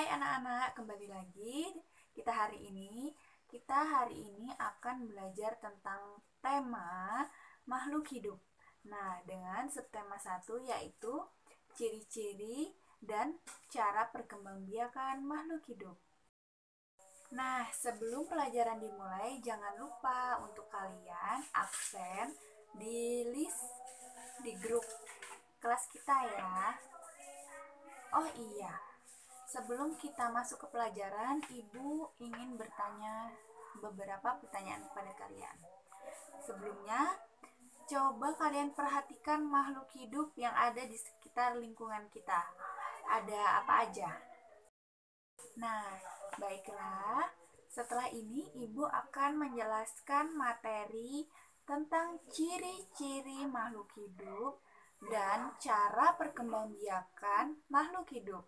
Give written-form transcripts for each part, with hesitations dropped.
Hai anak-anak, kembali lagi kita hari ini akan belajar tentang tema makhluk hidup. Nah, dengan subtema 1 yaitu ciri-ciri dan cara perkembangbiakan makhluk hidup. Nah, sebelum pelajaran dimulai, jangan lupa untuk kalian absen di list di grup kelas kita ya. Oh iya, sebelum kita masuk ke pelajaran, Ibu ingin bertanya beberapa pertanyaan kepada kalian. Sebelumnya, coba kalian perhatikan makhluk hidup yang ada di sekitar lingkungan kita. Ada apa aja? Nah, baiklah. Setelah ini, Ibu akan menjelaskan materi tentang ciri-ciri makhluk hidup dan cara perkembangbiakan makhluk hidup.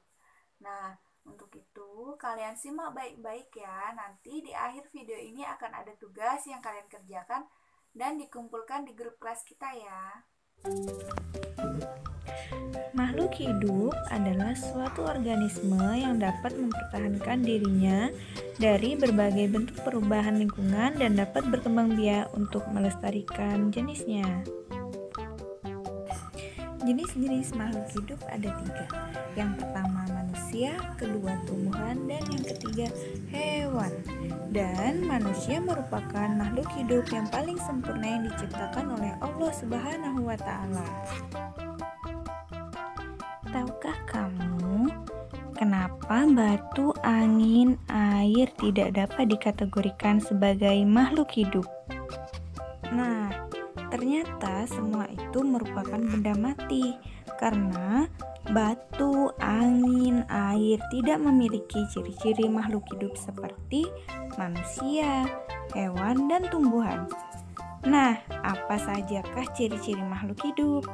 Nah, untuk itu kalian simak baik-baik ya. Nanti di akhir video ini akan ada tugas yang kalian kerjakan dan dikumpulkan di grup kelas kita ya. Makhluk hidup adalah suatu organisme yang dapat mempertahankan dirinya dari berbagai bentuk perubahan lingkungan dan dapat berkembang biak untuk melestarikan jenisnya. Jenis-jenis makhluk hidup ada 3. Yang pertama manusia, kedua tumbuhan, dan yang ketiga hewan. Dan manusia merupakan makhluk hidup yang paling sempurna yang diciptakan oleh Allah Subhanahu wa Ta'ala. Tahukah kamu kenapa batu, angin, air tidak dapat dikategorikan sebagai makhluk hidup? Nah, ternyata semua itu merupakan benda mati karena batu, angin, air tidak memiliki ciri-ciri makhluk hidup seperti manusia, hewan, dan tumbuhan. Nah, apa sajakah ciri-ciri makhluk hidup?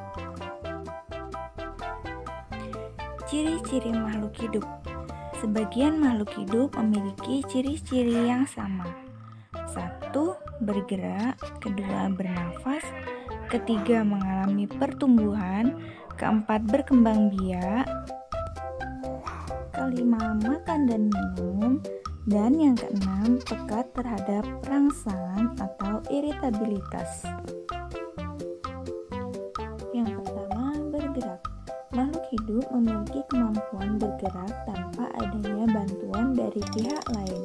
Ciri-ciri makhluk hidup. Sebagian makhluk hidup memiliki ciri-ciri yang sama. 1. Bergerak, kedua bernafas, ketiga mengalami pertumbuhan, keempat berkembang biak, kelima makan dan minum, dan yang keenam peka terhadap rangsangan atau iritabilitas. Yang pertama, bergerak. Makhluk hidup memiliki kemampuan bergerak tanpa adanya bantuan dari pihak lain.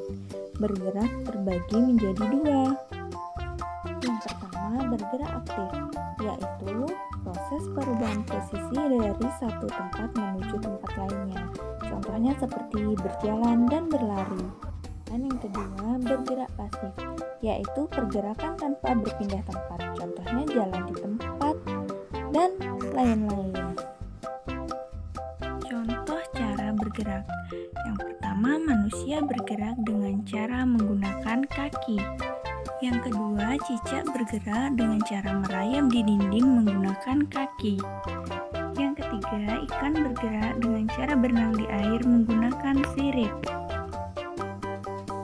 Bergerak terbagi menjadi 2. Yang pertama, bergerak aktif, yaitu proses perubahan posisi dari satu tempat menuju tempat lainnya. Contohnya seperti berjalan dan berlari. Dan yang kedua, bergerak pasif, yaitu pergerakan tanpa berpindah tempat. Contohnya jalan di tempat dan lain-lain. Contoh cara bergerak. Yang pertama, manusia bergerak dengan cara menggunakan kaki. Yang kedua, cicak bergerak dengan cara merayap di dinding menggunakan kaki. Yang ketiga, ikan bergerak dengan cara berenang di air menggunakan sirip.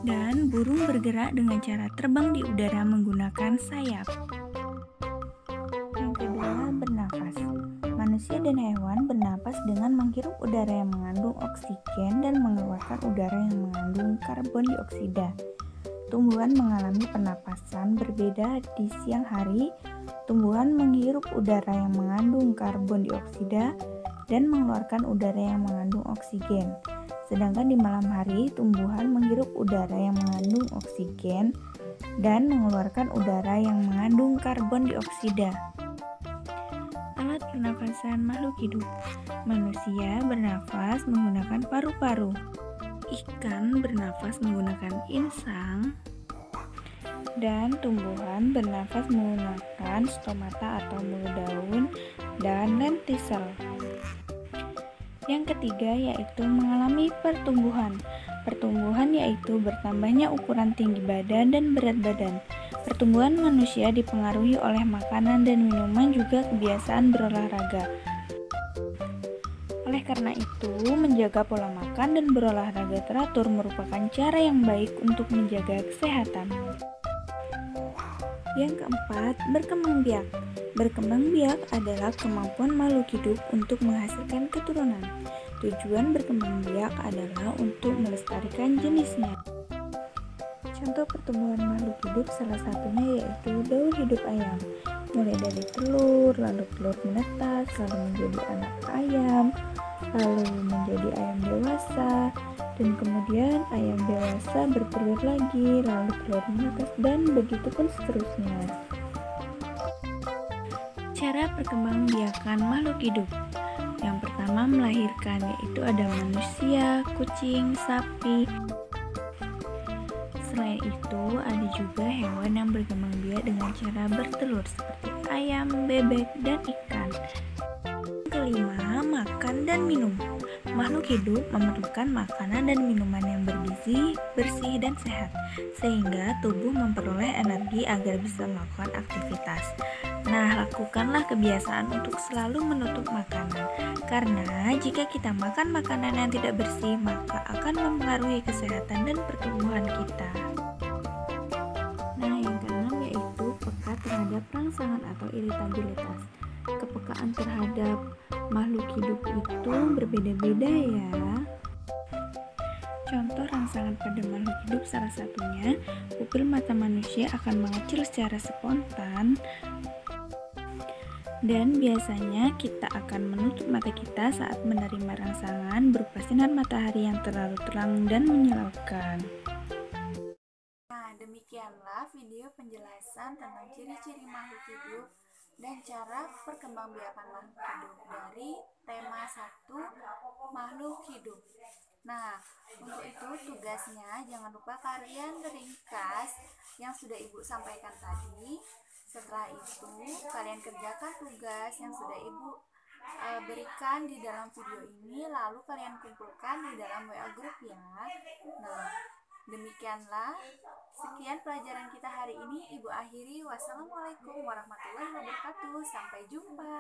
Dan burung bergerak dengan cara terbang di udara menggunakan sayap. Yang kedua, bernafas. Manusia dan hewan bernapas dengan menghirup udara yang mengandung oksigen dan mengeluarkan udara yang mengandung karbon dioksida. Tumbuhan mengalami pernapasan berbeda di siang hari. Tumbuhan menghirup udara yang mengandung karbon dioksida dan mengeluarkan udara yang mengandung oksigen. Sedangkan di malam hari, tumbuhan menghirup udara yang mengandung oksigen dan mengeluarkan udara yang mengandung karbon dioksida. Alat pernafasan makhluk hidup. Manusia bernafas menggunakan paru-paru. Ikan bernafas menggunakan insang. Dan tumbuhan bernafas menggunakan stomata atau mulut daun dan lentisel. Yang ketiga yaitu mengalami pertumbuhan. Pertumbuhan yaitu bertambahnya ukuran tinggi badan dan berat badan. Pertumbuhan manusia dipengaruhi oleh makanan dan minuman juga kebiasaan berolahraga. Oleh karena itu, menjaga pola makan dan berolahraga teratur merupakan cara yang baik untuk menjaga kesehatan. Yang keempat, berkembang biak. Berkembang biak adalah kemampuan makhluk hidup untuk menghasilkan keturunan. Tujuan berkembang biak adalah untuk melestarikan jenisnya. Contoh pertumbuhan makhluk hidup salah satunya yaitu daur hidup ayam. Mulai dari telur, lalu telur menetas, lalu menjadi anak ayam, lalu menjadi ayam dewasa, dan kemudian ayam dewasa bertelur lagi, lalu telur menetas, dan begitu pun seterusnya. Cara perkembangbiakan makhluk hidup. Yang pertama melahirkan, yaitu ada manusia, kucing, sapi. Selain itu, ada juga hewan yang berkembang biak dengan cara bertelur seperti ayam, bebek, dan ikan. Kelima, makan dan minum. Makhluk hidup memerlukan makanan dan minuman yang bergizi, bersih, dan sehat, sehingga tubuh memperoleh energi agar bisa melakukan aktivitas. Nah, lakukanlah kebiasaan untuk selalu menutup makanan, karena jika kita makan makanan yang tidak bersih, maka akan mempengaruhi kesehatan dan pertumbuhan kita. Nah, yang keenam yaitu peka terhadap rangsangan atau iritabilitas. Kepekaan terhadap makhluk hidup itu berbeda-beda ya. Contoh rangsangan pada makhluk hidup salah satunya, pupil mata manusia akan mengecil secara spontan dan biasanya kita akan menutup mata kita saat menerima rangsangan berupa sinar matahari yang terlalu terang dan menyilaukan. Nah, demikianlah video penjelasan tentang ciri-ciri makhluk hidup dan cara perkembangbiakan makhluk hidup dari tema 1 makhluk hidup. Nah, untuk itu tugasnya jangan lupa kalian ringkas yang sudah Ibu sampaikan tadi. Setelah itu, kalian kerjakan tugas yang sudah Ibu berikan di dalam video ini, lalu kalian kumpulkan di dalam WA group ya. Nah, demikianlah sekian pelajaran kita hari ini. Ibu akhiri. Wassalamualaikum warahmatullahi wabarakatuh. Sampai jumpa.